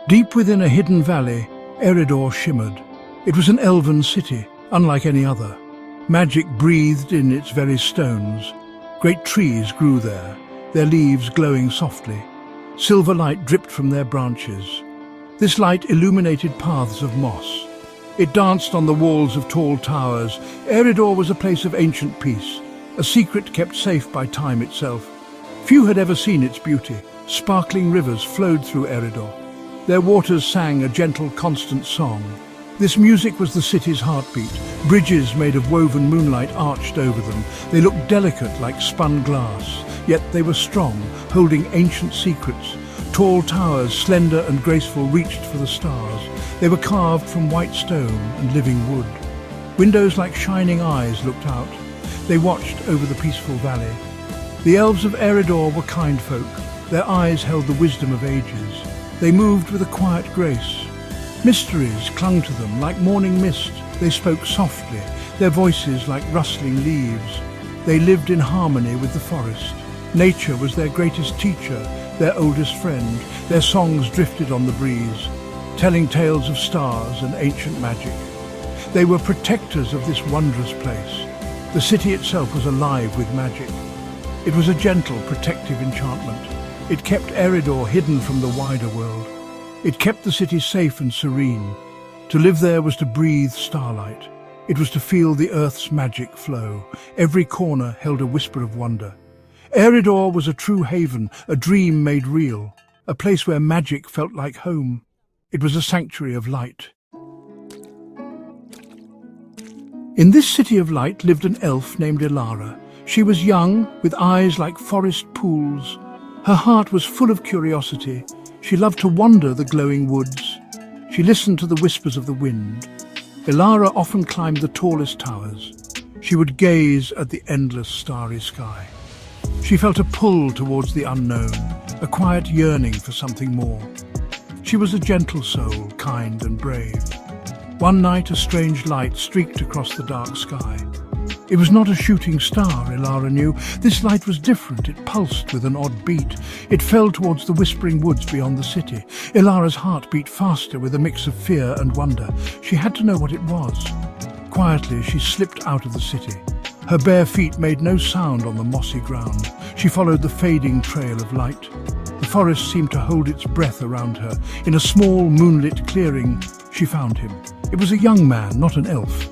Deep within a hidden valley, Eridor shimmered. It was an elven city, unlike any other. Magic breathed in its very stones. Great trees grew there, their leaves glowing softly. Silver light dripped from their branches. This light illuminated paths of moss. It danced on the walls of tall towers. Eridor was a place of ancient peace, a secret kept safe by time itself. Few had ever seen its beauty. Sparkling rivers flowed through Eridor. Their waters sang a gentle, constant song. This music was the city's heartbeat. Bridges made of woven moonlight arched over them. They looked delicate like spun glass, yet they were strong, holding ancient secrets. Tall towers, slender and graceful, reached for the stars. They were carved from white stone and living wood. Windows like shining eyes looked out. They watched over the peaceful valley. The elves of Eridor were kind folk. Their eyes held the wisdom of ages. They moved with a quiet grace. Mysteries clung to them like morning mist. They spoke softly, their voices like rustling leaves. They lived in harmony with the forest. Nature was their greatest teacher, their oldest friend. Their songs drifted on the breeze, telling tales of stars and ancient magic. They were protectors of this wondrous place. The city itself was alive with magic. It was a gentle, protective enchantment. It kept Eridor hidden from the wider world. It kept the city safe and serene. To live there was to breathe starlight. It was to feel the earth's magic flow. Every corner held a whisper of wonder. Eridor was a true haven, a dream made real, a place where magic felt like home. It was a sanctuary of light. In this city of light lived an elf named Ilara. She was young, with eyes like forest pools. Her heart was full of curiosity. She loved to wander the glowing woods. She listened to the whispers of the wind. Ilara often climbed the tallest towers. She would gaze at the endless starry sky. She felt a pull towards the unknown, a quiet yearning for something more. She was a gentle soul, kind and brave. One night a strange light streaked across the dark sky. It was not a shooting star, Ilara knew. This light was different. It pulsed with an odd beat. It fell towards the whispering woods beyond the city. Ilara's heart beat faster with a mix of fear and wonder. She had to know what it was. Quietly, she slipped out of the city. Her bare feet made no sound on the mossy ground. She followed the fading trail of light. The forest seemed to hold its breath around her. In a small, moonlit clearing, she found him. It was a young man, not an elf.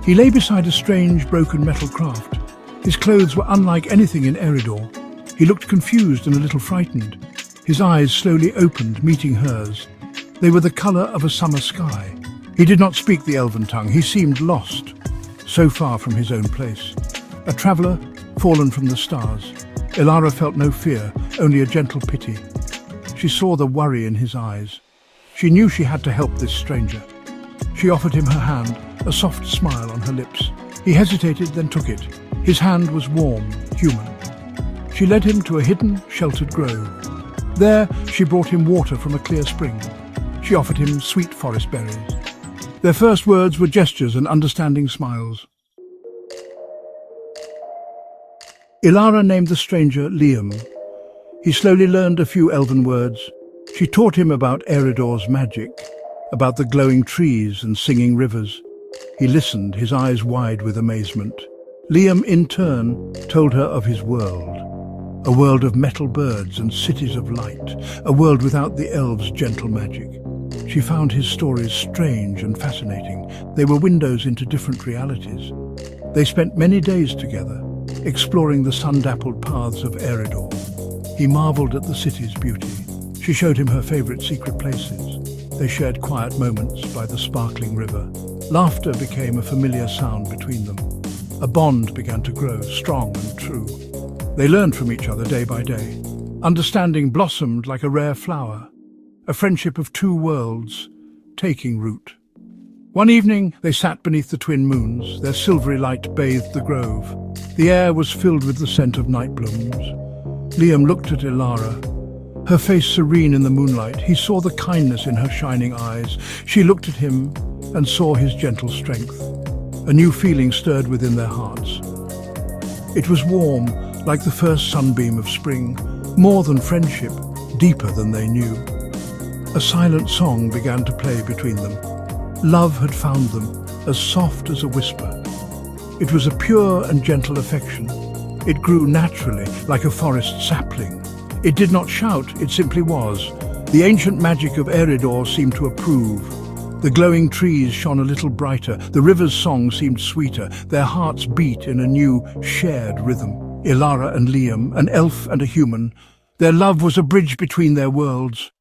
He lay beside a strange, broken metal craft. His clothes were unlike anything in Eridor. He looked confused and a little frightened. His eyes slowly opened, meeting hers. They were the colour of a summer sky. He did not speak the elven tongue. He seemed lost, so far from his own place. A traveller, fallen from the stars. Ilara felt no fear, only a gentle pity. She saw the worry in his eyes. She knew she had to help this stranger. She offered him her hand, a soft smile on her lips. He hesitated, then took it. His hand was warm, human. She led him to a hidden, sheltered grove. There, she brought him water from a clear spring. She offered him sweet forest berries. Their first words were gestures and understanding smiles. Ilara named the stranger Liam. He slowly learned a few elven words. She taught him about Eridor's magic, about the glowing trees and singing rivers. He listened, his eyes wide with amazement. Liam, in turn, told her of his world. A world of metal birds and cities of light. A world without the elves' gentle magic. She found his stories strange and fascinating. They were windows into different realities. They spent many days together, exploring the sun-dappled paths of Eridor. He marveled at the city's beauty. She showed him her favorite secret places. They shared quiet moments by the sparkling river. Laughter became a familiar sound between them. A bond began to grow, strong and true. They learned from each other day by day. Understanding blossomed like a rare flower. A friendship of two worlds, taking root. One evening, they sat beneath the twin moons. Their silvery light bathed the grove. The air was filled with the scent of night blooms. Liam looked at Ilara, her face serene in the moonlight. He saw the kindness in her shining eyes. She looked at him and saw his gentle strength. A new feeling stirred within their hearts. It was warm, like the first sunbeam of spring, more than friendship, deeper than they knew. A silent song began to play between them. Love had found them, as soft as a whisper. It was a pure and gentle affection. It grew naturally, like a forest sapling. It did not shout, it simply was. The ancient magic of Eriador seemed to approve. The glowing trees shone a little brighter, the river's song seemed sweeter, their hearts beat in a new, shared rhythm. Ilara and Liam, an elf and a human, their love was a bridge between their worlds.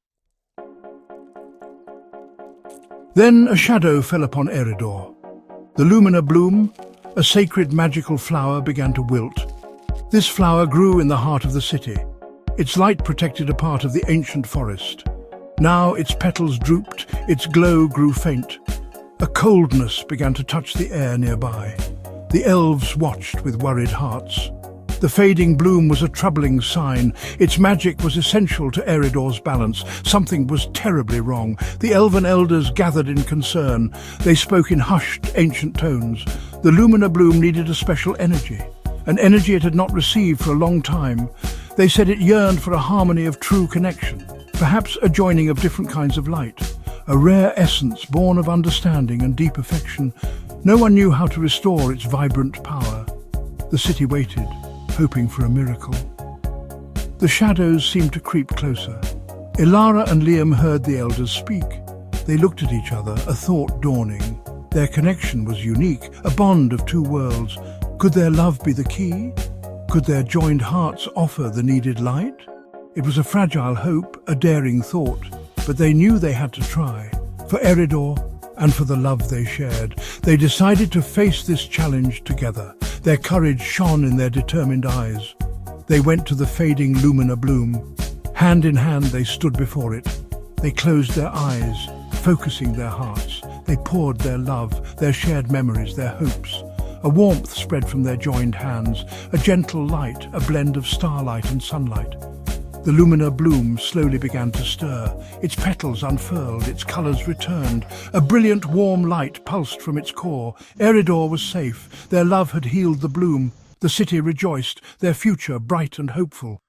Then a shadow fell upon Eriador. The Lumina bloom, a sacred magical flower, began to wilt. This flower grew in the heart of the city. Its light protected a part of the ancient forest. Now its petals drooped, its glow grew faint. A coldness began to touch the air nearby. The elves watched with worried hearts. The fading bloom was a troubling sign. Its magic was essential to Eriador's balance. Something was terribly wrong. The elven elders gathered in concern. They spoke in hushed, ancient tones. The Lumina bloom needed a special energy, an energy it had not received for a long time. They said it yearned for a harmony of true connection. Perhaps a joining of different kinds of light, a rare essence born of understanding and deep affection. No one knew how to restore its vibrant power. The city waited, hoping for a miracle. The shadows seemed to creep closer. Ilara and Liam heard the elders speak. They looked at each other, a thought dawning. Their connection was unique, a bond of two worlds. Could their love be the key? Could their joined hearts offer the needed light? It was a fragile hope, a daring thought, but they knew they had to try. For Eriador and for the love they shared, they decided to face this challenge together. Their courage shone in their determined eyes. They went to the fading Lumina bloom. Hand in hand they stood before it. They closed their eyes, focusing their hearts. They poured their love, their shared memories, their hopes. A warmth spread from their joined hands, a gentle light, a blend of starlight and sunlight. The Lumina bloom slowly began to stir. Its petals unfurled, its colours returned. A brilliant, warm light pulsed from its core. Eriador was safe. Their love had healed the bloom. The city rejoiced, their future bright and hopeful.